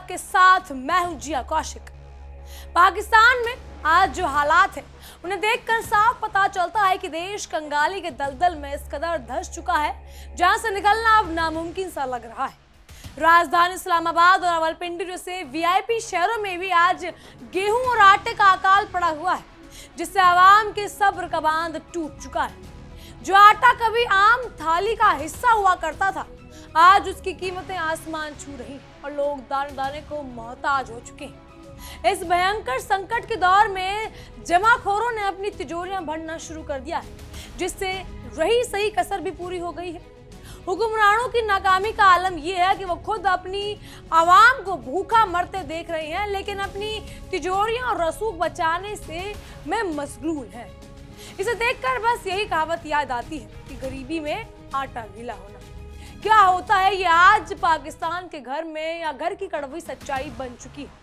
आपके साथ मैं हूं जिया कौशिक। पाकिस्तान में आज जो हालात है उन्हें देखकर साफ पता चलता है कि देश कंगाली के दलदल में इस कदर धंस चुका है जहां से निकलना अब नामुमकिन सा लग रहा है। राजधानी इस्लामाबाद और रावलपिंडी जैसे वीआईपी शहरों में भी आज गेहूं और आटे का अकाल पड़ा हुआ है, जिससे आवाम के सब्र का बांध टूट चुका है। जो आटा कभी आम थाली का हिस्सा हुआ करता था, आज उसकी कीमतें आसमान छू रही और लोग दाने दाने को मोहताज हो चुके हैं। इस भयंकर संकट के दौर में जमाखोरों ने अपनी तिजोरियां भरना शुरू कर दिया है, जिससे रही सही कसर भी पूरी हो गई है। हुक्मरानों की नाकामी का आलम यह है कि वो खुद अपनी आवाम को भूखा मरते देख रहे हैं, लेकिन अपनी तिजोरियां और रसूख बचाने से में मशगूल हैं। इसे देखकर बस यही कहावत याद आती है कि गरीबी में आटा गीला होना। क्या होता है ये आज पाकिस्तान के घर में या घर की कड़वी सच्चाई बन चुकी है।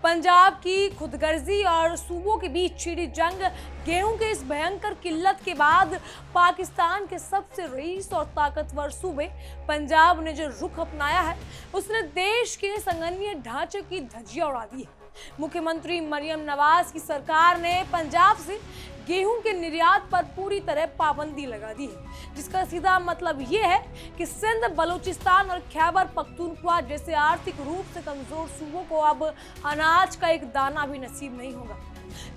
पंजाब की खुदगर्जी और सूबों के बीच छिड़ी जंग, गेहूं के इस भयंकर किल्लत के बाद पाकिस्तान के सबसे रईस और ताकतवर सूबे पंजाब ने जो रुख अपनाया है, उसने देश के संगठनीय ढांचे की धज्जियां उड़ा दी है। मुख्यमंत्री मरियम नवाज की सरकार ने पंजाब से गेहूं के निर्यात पर पूरी तरह पाबंदी लगा दी है, जिसका सीधा मतलब ये है कि सिंध, बलूचिस्तान और खैबर पख्तूनख्वा जैसे आर्थिक रूप से कमजोर सूबों को अब अनाज का एक दाना भी नसीब नहीं होगा।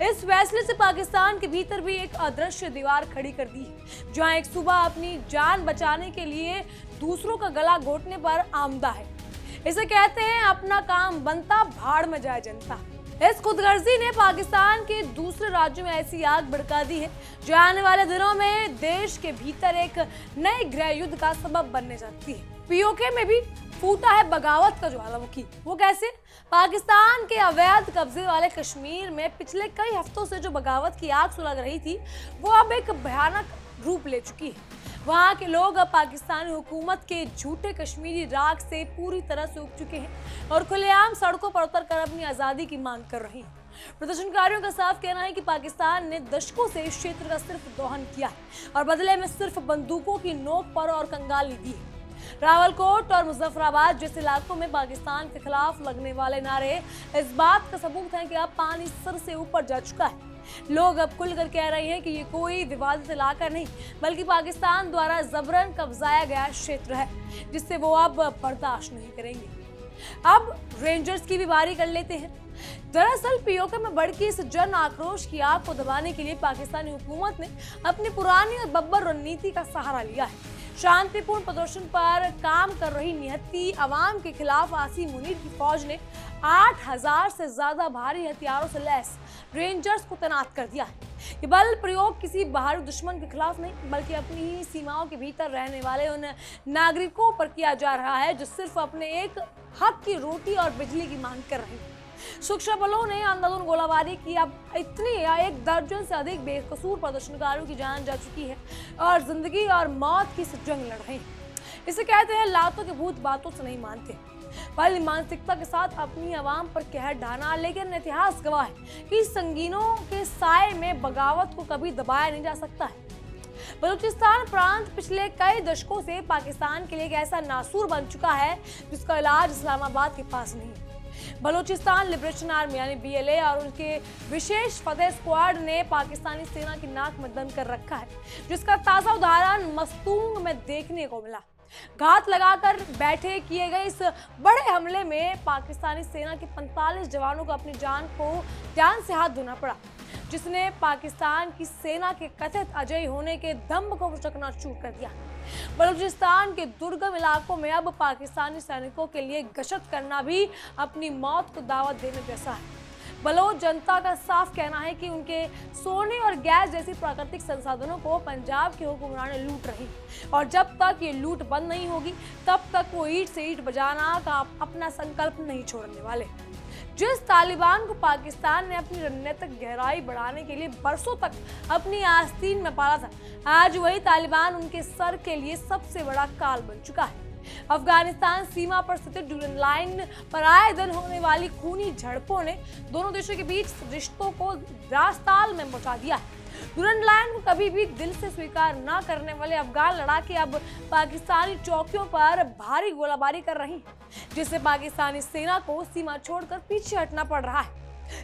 इस फैसले से पाकिस्तान के भीतर भी एक अदृश्य दीवार खड़ी कर दी है, जहां एक सूबा अपनी जान बचाने के लिए दूसरों का गला घोटने पर आमदा है। इसे कहते हैं अपना काम बनता, भाड़ में जाए जनता। इस खुदगर्जी ने पाकिस्तान के दूसरे राज्यों में ऐसी आग भड़का दी है जो आने वाले दिनों में देश के भीतर एक नए गृह युद्ध का सबब बनने जाती है। पीओके में भी फूटा है बगावत का ज्वालामुखी। वो कैसे? पाकिस्तान के अवैध कब्जे वाले कश्मीर में पिछले कई हफ्तों से जो बगावत की आग सुलग रही थी, वो अब एक भयानक रूप ले चुकी है। वहाँ के लोग अब पाकिस्तानी हुकूमत के झूठे कश्मीरी राग से पूरी तरह से उब चुके हैं और खुलेआम सड़कों पर उतरकर अपनी आज़ादी की मांग कर रहे हैं। प्रदर्शनकारियों का साफ कहना है कि पाकिस्तान ने दशकों से इस क्षेत्र का सिर्फ दोहन किया है और बदले में सिर्फ बंदूकों की नोक पर और कंगाली दी है। रावलकोट और मुजफ्फराबाद जैसे इलाकों में पाकिस्तान के खिलाफ लगने वाले नारे इस बात का सबूत है कि अब पानी सर से ऊपर जा चुका है। लोग अब खुलकर कह रहे हैं कि ये कोई विवादित इलाका नहीं, बल्कि पाकिस्तान द्वारा जबरन कब्जाया गया क्षेत्र है, जिससे वो अब बर्दाश्त नहीं करेंगे। अब रेंजर्स की भी बारी कर लेते हैं। दरअसल पीओके में भड़की इस जन आक्रोश की आग को दबाने के लिए पाकिस्तानी हुकूमत ने अपनी पुरानी और बब्बर रणनीति का सहारा लिया है। शांतिपूर्ण प्रदर्शन पर काम कर रही निहत्ती अवाम के खिलाफ आसिम मुनीर की फौज ने 8000 से ज्यादा भारी हथियारों से लैस रेंजर्स को तैनात कर दिया है। ये बल प्रयोग किसी बाहरी दुश्मन के खिलाफ नहीं, बल्कि अपनी ही सीमाओं के भीतर रहने वाले उन नागरिकों पर किया जा रहा है जो सिर्फ अपने एक हक की रोटी और बिजली की मांग कर रहे हैं। सुरक्षा बलों ने अंधाधुंध गोलाबारी की। अब इतनी या एक दर्जन से अधिक बेकसूर प्रदर्शनकारियों की जान जा चुकी है और जिंदगी और मौत की जंग लड़ रहे हैं। इसे कहते हैं लातों के भूत बातों से नहीं मानते। पहली मानसिकता के साथ अपनी आवाम पर कहर ढाना, लेकिन इतिहास गवाह है कि संगीनों के साए में बगावत को कभी दबाया नहीं जा सकता है। बलूचिस्तान प्रांत पिछले कई दशकों से पाकिस्तान के लिए एक ऐसा नासूर बन चुका है जिसका इलाज इस्लामाबाद के पास नहीं है। बलूचिस्तान लिबरेशन आर्मी यानी BLA और उनके विशेष फतेह स्क्वाड ने पाकिस्तानी सेना की नाक में दम कर रखा है, जिसका ताजा उदाहरण मस्तूंग में देखने को मिला। घात लगाकर बैठे किए गए इस बड़े हमले में पाकिस्तानी सेना के 45 जवानों को अपनी जान से हाथ धोना पड़ा, जिसने पाकिस्तान की सेना के कथित अजय होने के दम्भ को चकनाचूर कर दिया। बलूचिस्तान के दुर्गम इलाकों में अब पाकिस्तानी सैनिकों के लिए गश्त करना भी अपनी मौत को दावत देने जैसा है। बलोच जनता का साफ कहना है कि उनके सोने और गैस जैसी प्राकृतिक संसाधनों को पंजाब के हुक्मरान लूट रही, और जब तक ये लूट बंद नहीं होगी तब तक वो ईंट से ईंट बजाना का अपना संकल्प नहीं छोड़ने वाले। जिस तालिबान को पाकिस्तान ने अपनी रणनीतिक गहराई बढ़ाने के लिए बरसों तक अपनी आस्तीन में पाला था, आज वही तालिबान उनके सर के लिए सबसे बड़ा काल बन चुका है। अफगानिस्तान सीमा पर स्थित ड्यूरन लाइन पर आए दिन होने वाली खूनी झड़पों ने दोनों देशों के बीच रिश्तों को रास्ताल में पहुंचा दिया है। ड्यूरन लाइन को कभी भी दिल से स्वीकार न करने वाले अफगान लड़ाके अब पाकिस्तानी चौकियों पर भारी गोलाबारी कर रही हैं, जिससे पाकिस्तानी सेना को सीमा छोड़कर पीछे हटना पड़ रहा है।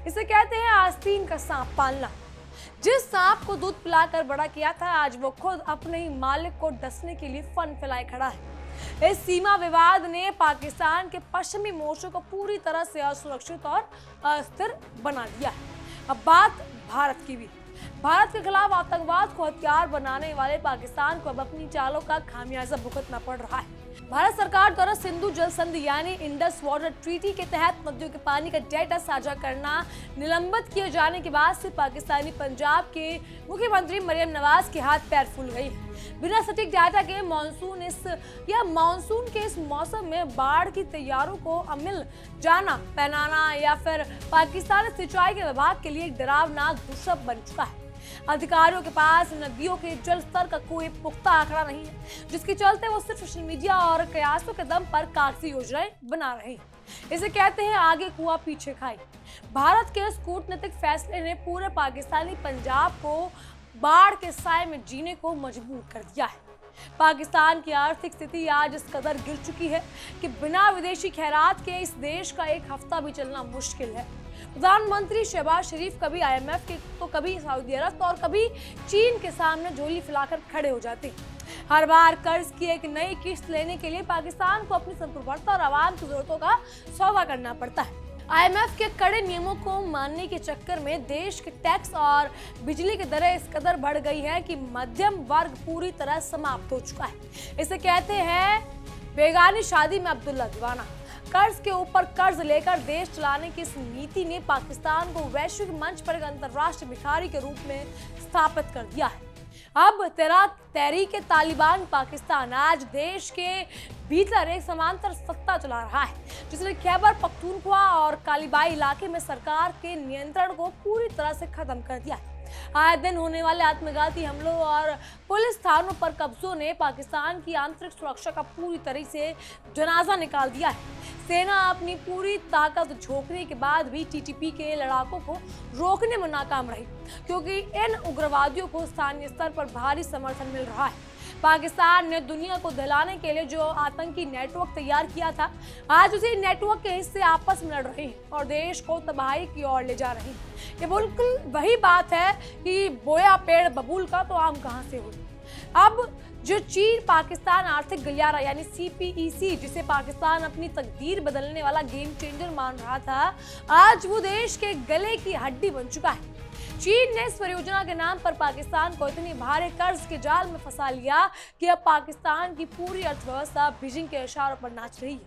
इसे कहते हैं आस्तीन का सांप पालना। जिस सांप को दूध पिलाकर बड़ा किया था, आज वो खुद अपने ही मालिक को डसने के लिए फन फैलाए खड़ा है। इस सीमा विवाद ने पाकिस्तान के पश्चिमी मोर्चों को पूरी तरह से असुरक्षित और अस्थिर बना दिया है। अब बात भारत की भी। भारत के खिलाफ आतंकवाद को हथियार बनाने वाले पाकिस्तान को अब अपनी चालों का खामियाजा भुगतना पड़ रहा है। भारत सरकार द्वारा सिंधु जल संधि यानी इंडस वाटर ट्रीटी के तहत नदियों के पानी का डेटा साझा करना निलंबित किए जाने के बाद से पाकिस्तानी पंजाब के मुख्यमंत्री मरियम नवाज के हाथ पैर फूल गई है। बिना सटीक डाटा के मानसून के इस मौसम में बाढ़ की तैयारियों को अमिल जाना पहनाना या फिर पाकिस्तानी सिंचाई के विभाग के लिए एक डरावना दुष्प्रभाव बन चुका है। अधिकारियों के पास नदियों के जल स्तर का कोई पुख्ता आंकड़ा नहीं है, जिसके चलते वो सिर्फ सोशल मीडिया और कयासों के दम पर कागजी योजनाएं बना रहे हैं। इसे कहते हैं आगे कुआं पीछे खाई। भारत के इस कूटनीतिक फैसले ने पूरे पाकिस्तानी पंजाब को बाढ़ के साए में जीने को मजबूर कर दिया है। पाकिस्तान की आर्थिक स्थिति आज इस कदर गिर चुकी है कि बिना विदेशी खैरात के इस देश का एक हफ्ता भी चलना मुश्किल है। प्रधानमंत्री शहबाज शरीफ कभी IMF के तो कभी सऊदी अरब और कभी चीन के सामने झोली फैलाकर खड़े हो जाते हैं। हर बार कर्ज की एक नई किस्त लेने के लिए पाकिस्तान को अपनी संप्रभुता और आवाम की जरूरतों का सौदा करना पड़ता है। IMF के कड़े नियमों को मानने के चक्कर में देश के टैक्स और बिजली की दरें इस कदर बढ़ गई है कि मध्यम वर्ग पूरी तरह समाप्त हो चुका है। इसे कहते हैं बेगानी शादी में अब्दुल्ला दीवाना। कर्ज के ऊपर कर्ज लेकर देश चलाने की इस नीति ने पाकिस्तान को वैश्विक मंच पर एक अंतर्राष्ट्रीय भिखारी के रूप में स्थापित कर दिया है। अब तहरीके तालिबान पाकिस्तान आज देश के भीतर एक समांतर सत्ता चला रहा है, जिसने खैबर पख्तूनख्वा और कालीबाई इलाके में सरकार के नियंत्रण को पूरी तरह से खत्म कर दिया है। आए दिन होने वाले आत्मघाती हमलों और पुलिस थानों पर कब्जों ने पाकिस्तान की आंतरिक सुरक्षा का पूरी तरह से जनाजा निकाल दिया है। सेना अपनी पूरी ताकत झोंकने के बाद भी TTP के लड़ाकों को रोकने में नाकाम रही, क्योंकि इन उग्रवादियों को स्थानीय स्तर पर भारी समर्थन मिल रहा है। पाकिस्तान ने दुनिया को दहलाने के लिए जो आतंकी नेटवर्क तैयार किया था, आज उसी नेटवर्क के हिस्से आपस में लड़ रहे हैं और देश को तबाही की ओर ले जा रहे हैं। ये बिल्कुल वही बात है कि बोया पेड़ बबूल का तो आम कहां से हो। अब जो चीन पाकिस्तान आर्थिक गलियारा यानी CPEC, जिसे पाकिस्तान अपनी तकदीर बदलने वाला गेम चेंजर मान रहा था, आज वो देश के गले की हड्डी बन चुका है। चीन ने इस परियोजना के नाम पर पाकिस्तान को इतनी भारी कर्ज के जाल में फंसा लिया कि अब पाकिस्तान की पूरी अर्थव्यवस्था बीजिंग के इशारों पर नाच रही है।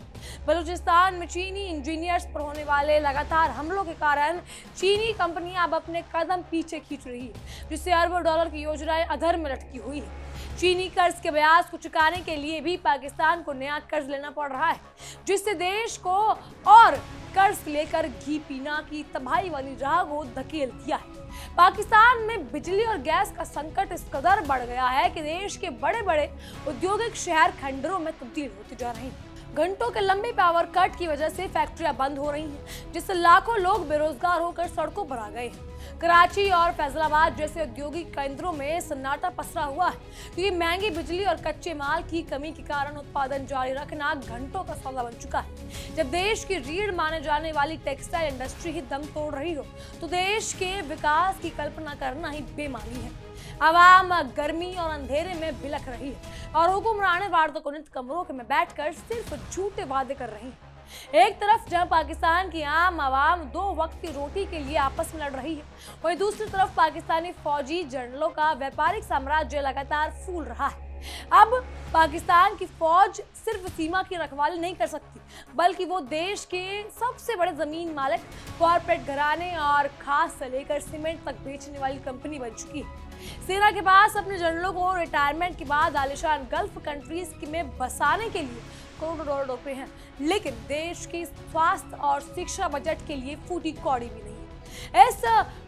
बलूचिस्तान में चीनी इंजीनियर्स पर होने वाले लगातार हमलों के कारण चीनी कंपनियां अब अपने कदम पीछे खींच रही है, जिससे अरबों डॉलर की योजनाएं अधर में लटकी हुई है। चीनी कर्ज के ब्याज को चुकाने के लिए भी पाकिस्तान को नया कर्ज लेना पड़ रहा है, जिससे देश को और कर्ज लेकर घी पीना की तबाही वाली राह को धकेल दिया है। पाकिस्तान में बिजली और गैस का संकट इस कदर बढ़ गया है कि देश के बड़े बड़े औद्योगिक शहर खंडरों में तब्दील होते जा रहे हैं। घंटों के लंबे पावर कट की वजह से फैक्ट्रियां बंद हो रही हैं, जिससे लाखों लोग बेरोजगार होकर सड़कों पर आ गए हैं। कराची और फैसलाबाद जैसे औद्योगिक केंद्रों में सन्नाटा पसरा हुआ है, क्योंकि महंगी बिजली और कच्चे माल की कमी के कारण उत्पादन जारी रखना घंटों का सौदा बन चुका है। जब देश की रीढ़ माने जाने वाली टेक्सटाइल इंडस्ट्री ही दम तोड़ रही हो, तो देश के विकास की कल्पना करना ही बेमानी है। आवाम गर्मी और अंधेरे में बिलख रही है और हुक्मरान वार्ताकुनित कमरों में बैठकर सिर्फ झूठे वादे कर रही है। एक तरफ जहां पाकिस्तान की आम आवाम 2 वक्त की रोटी के लिए आपस में लड़ रही है, वहीं दूसरी तरफ पाकिस्तानी फौजी जनरलों का व्यापारिक साम्राज्य लगातार फूल रहा है। अब पाकिस्तान की फौज सिर्फ सीमा की रखवाली नहीं कर सकती, बल्कि वो देश के सबसे बड़े जमीन मालिक, कॉर्पोरेट घराने और खास से लेकर सीमेंट तक बेचने वाली कंपनी बन चुकी है। सेना के पास अपने जनरलों को रिटायरमेंट के बाद आलिशान गल्फ कंट्रीज में बसाने के लिए करोड़ों डॉलर रुपए हैं, लेकिन देश के स्वास्थ्य और शिक्षा बजट के लिए फूटी कौड़ी भी नहीं है। इस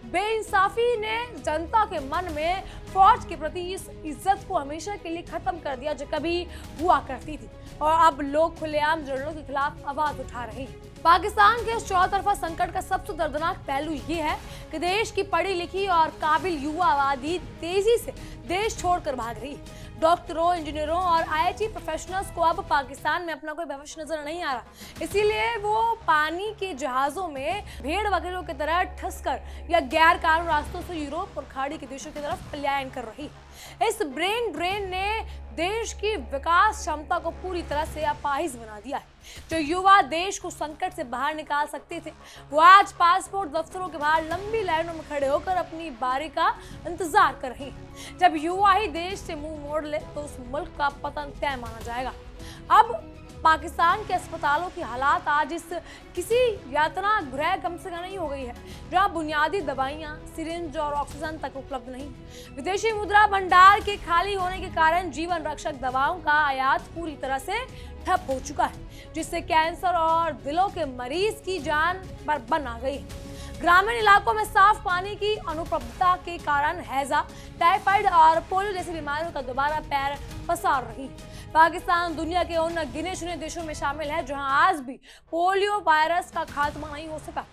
बेइंसाफी ने जनता के मन में फौज के प्रति इस इज्जत को हमेशा के लिए खत्म कर दिया जो कभी हुआ करती थी, और अब लोग खुलेआम जनरलों के खिलाफ आवाज उठा रहे हैं। पाकिस्तान के इस चौतरफा संकट का सबसे दर्दनाक पहलू ये है कि देश की पढ़ी लिखी और काबिल युवा आबादी तेजी से देश छोड़कर भाग रही है। डॉक्टरों, इंजीनियरों और आईआईटी प्रोफेशनल्स को अब पाकिस्तान में अपना कोई भविष्य नजर नहीं आ रहा, इसीलिए वो पानी के जहाजों में भेड़ बकरियों की तरह ठसकर या गैर कानूनी रास्तों से यूरोप और खाड़ी के देशों की तरफ पलायन कर रही है। इस ब्रेन ड्रेन ने देश की विकास क्षमता को पूरी तरह से अपाहिज बना दिया है। जो युवा देश को संकट से बाहर निकाल सकते थे, वो आज पासपोर्ट दफ्तरों के बाहर लंबी लाइनों में खड़े होकर अपनी बारी का इंतजार कर रहे हैं। जब युवा ही देश से मुंह मोड़ ले तो उस मुल्क का पतन तय माना जाएगा। अब पाकिस्तान के अस्पतालों की हालात आज इस किसी यातना गृह कम से कम नहीं हो गई है, जहां बुनियादी दवाइयां, सिरिंज और ऑक्सीजन तक उपलब्ध नहीं। विदेशी मुद्रा भंडार के खाली होने के कारण जीवन रक्षक दवाओं का आयात पूरी तरह से ठप हो चुका है, जिससे कैंसर और दिलों के मरीज की जान पर बन आ गई है। ग्रामीण इलाकों में साफ पानी की अनुपलब्धता के कारण हैजा, टाइफाइड और पोलियो जैसी बीमारियों का दोबारा पैर पसार रही है। पाकिस्तान दुनिया के उन गिने चुने देशों में शामिल है जहां आज भी पोलियो वायरस का खात्मा नहीं हो सका।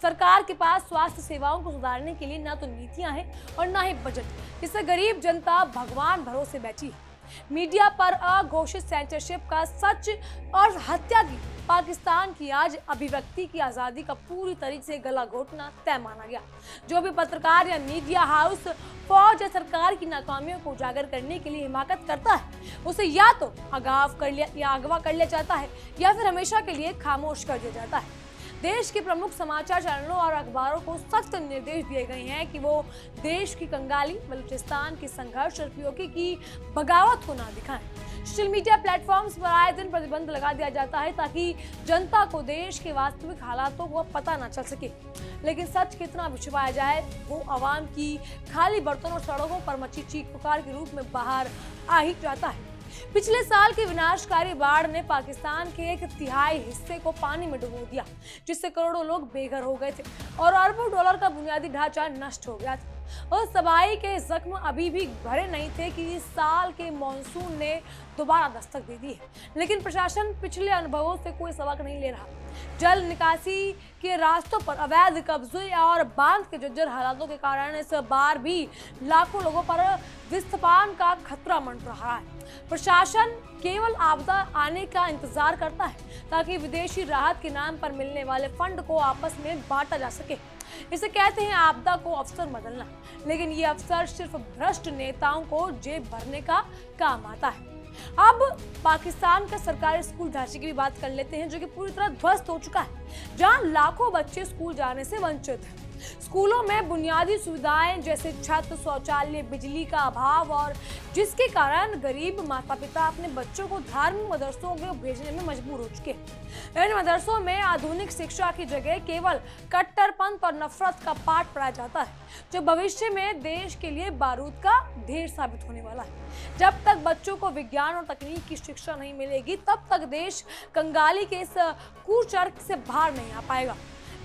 सरकार के पास स्वास्थ्य सेवाओं को सुधारने के लिए न तो नीतियां हैं और न ही बजट, जिससे गरीब जनता भगवान भरोसे बैठी है। मीडिया पर अघोषित सेंसरशिप का सच और हत्या की पाकिस्तान की आज अभिव्यक्ति की आजादी का पूरी तरीके से गला घोटना तय माना गया। जो भी पत्रकार या मीडिया हाउस फौज या सरकार की नाकामियों को उजागर करने के लिए हिमाकत करता है, उसे या तो अगवा कर लिया जाता है या फिर हमेशा के लिए खामोश कर दिया जाता है। देश के प्रमुख समाचार चैनलों और अखबारों को सख्त निर्देश दिए गए हैं कि वो देश की कंगाली, बलूचिस्तान की संघर्ष और पीओके की बगावत को ना दिखाएं। सोशल मीडिया प्लेटफॉर्म्स पर आए दिन प्रतिबंध लगा दिया जाता है ताकि जनता को देश के वास्तविक हालातों को पता ना चल सके। लेकिन सच कितना भी छुपाया जाए, वो आवाम की खाली बर्तनों और सड़कों पर मची चीख पुकार के रूप में बाहर आ ही जाता है। पिछले साल की विनाशकारी बाढ़ ने पाकिस्तान के 1/3 हिस्से को पानी में डुबो दिया, जिससे करोड़ों लोग बेघर हो गए थे और अरबों डॉलर का बुनियादी ढांचा नष्ट हो गया था। उस तबाही के जख्म अभी भी भरे नहीं थे कि इस साल के मॉनसून ने दोबारा दस्तक दे दी है, लेकिन प्रशासन पिछले अनुभवों से कोई सबक नहीं ले रहा। जल निकासी के रास्तों पर अवैध कब्जे और बांध के जर्जर हालातों के कारण इस बार भी लाखों लोगों पर विस्थापन का खतरा मंड रहा है। प्रशासन केवल आपदा आने का इंतजार करता है ताकि विदेशी राहत के नाम पर मिलने वाले फंड को आपस में बांटा जा सके। इसे कहते हैं आपदा को अवसर बदलना, लेकिन ये अवसर सिर्फ भ्रष्ट नेताओं को जेब भरने का काम आता है। अब पाकिस्तान का सरकारी स्कूल ढांचे की भी बात कर लेते हैं, जो कि पूरी तरह ध्वस्त हो चुका है, जहां लाखों बच्चे स्कूल जाने से वंचित हैं। स्कूलों में बुनियादी सुविधाएं जैसे छत, शौचालय, बिजली का अभाव और जिसके कारण गरीब माता पिता अपने बच्चों को धार्मिक मदरसों में भेजने में मजबूर हो चुके हैं। इन मदरसों में आधुनिक शिक्षा की जगह केवल कट्टरपंथ और नफरत का पाठ पढ़ाया जाता है, जो भविष्य में देश के लिए बारूद का ढेर साबित होने वाला है। जब तक बच्चों को विज्ञान और तकनीक की शिक्षा नहीं मिलेगी, तब तक देश कंगाली के इस कुचक्र से बाहर नहीं आ पाएगा।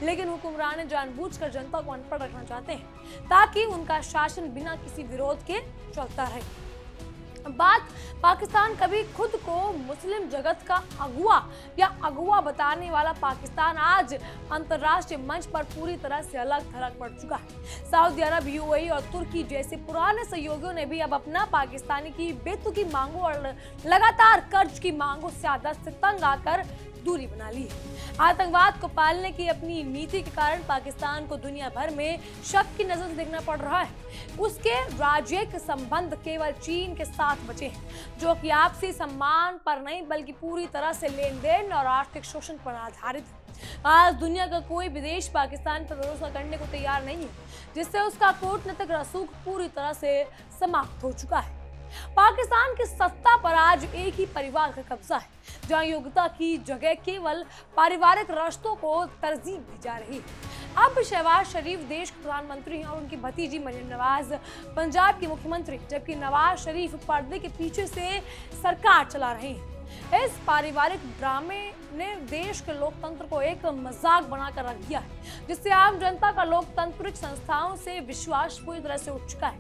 लेकिन हुक्मरान जानबूझकर जनता को अनपढ़ रखना चाहते हैं ताकि उनका शासन बिना किसी विरोध के चलता रहे। बात पाकिस्तान कभी खुद को मुस्लिम जगत का अगुआ बताने वाला पाकिस्तान आज अंतर्राष्ट्रीय मंच पर पूरी तरह से अलग थलग पड़ चुका है। सऊदी अरब, यूएई और तुर्की जैसे पुराने सहयोगियों ने भी अब अपना पाकिस्तानी की बेतुकी मांगों और लगातार कर्ज की मांगों से आदत से तंग आकर दूरी बना ली है। आतंकवाद को पालने की अपनी नीति के कारण पाकिस्तान को दुनिया भर में शक की नजर से देखना पड़ रहा है। उसके राजनयिक संबंध केवल चीन के साथ बचे हैं, जो कि आपसी सम्मान पर नहीं बल्कि पूरी तरह से लेन देन और आर्थिक शोषण पर आधारित है। आज दुनिया का कोई विदेश पाकिस्तान पर भरोसा करने को तैयार नहीं है, जिससे उसका कूटनीतिक रसूख पूरी तरह से समाप्त हो चुका है। पाकिस्तान की सत्ता पर आज एक ही परिवार का कब्जा है, जहां योग्यता की जगह केवल पारिवारिक रिश्तों को तरजीह दी जा रही है। अब शहबाज शरीफ देश के प्रधानमंत्री हैं और उनकी भतीजी मरियम नवाज पंजाब की मुख्यमंत्री, जबकि नवाज शरीफ पर्दे के पीछे से सरकार चला रहे हैं। इस पारिवारिक ड्रामे ने देश के लोकतंत्र को एक मजाक बनाकर रख दिया है, जिससे आम जनता का लोकतांत्रिक संस्थाओं से विश्वास पूरी तरह से उठ चुका है।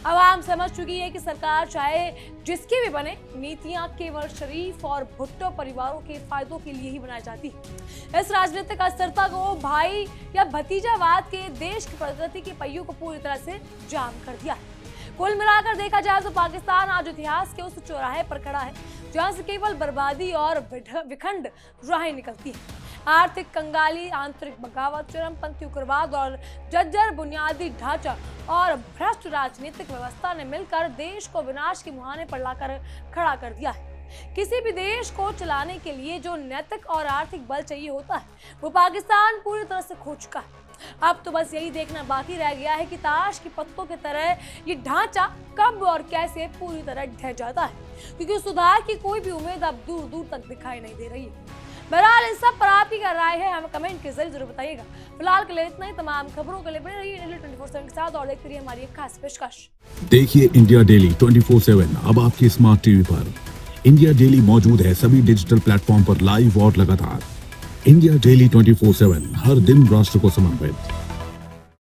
अब आम समझ चुकी है कि सरकार चाहे जिसकी भी बने, नीतियां केवल शरीफ और भुट्टो परिवारों के फायदों के लिए ही बनाई जाती है। इस राजनीतिक अस्थिरता को भाई या भतीजावाद के देश की प्रगति के पहियों को पूरी तरह से जाम कर दिया है। कुल मिलाकर देखा जाए तो पाकिस्तान आज इतिहास के उस चौराहे पर खड़ा है जहां से केवल बर्बादी और विखंड राहें निकलती है। आर्थिक कंगाली, आंतरिक बगावत, चरमपंथी उग्रवाद और जर्जर बुनियादी ढांचा और भ्रष्ट राजनीतिक व्यवस्था ने मिलकर देश को विनाश के मुहाने पर लाकर खड़ा कर दिया है। किसी भी देश को चलाने के लिए जो नैतिक और आर्थिक बल चाहिए होता है, वो पाकिस्तान पूरी तरह से खो चुका है। अब तो बस यही देखना बाकी रह गया है कि ताश की पत्तों की तरह ये ढांचा कब और कैसे पूरी तरह ढह जाता है, क्योंकि सुधार की कोई भी उम्मीद अब दूर दूर तक दिखाई नहीं दे रही है। बहरहाल इस सब पर आप ही का राय है, हमें कमेंट के जरिए जरूर बताइएगा। फिलहाल के लिए इतना ही। तमाम खबरों के लिए बने रहिए इंडिया 24/7 के साथ और देखते रहिए हमारी एक खास पेशकश। देखिए इंडिया डेली 24/7 अब आपकी स्मार्ट टीवी पर। इंडिया डेली मौजूद है सभी डिजिटल प्लेटफॉर्म पर लाइव और लगातार। इंडिया डेली 24/7 हर दिन राष्ट्र को समर्पित।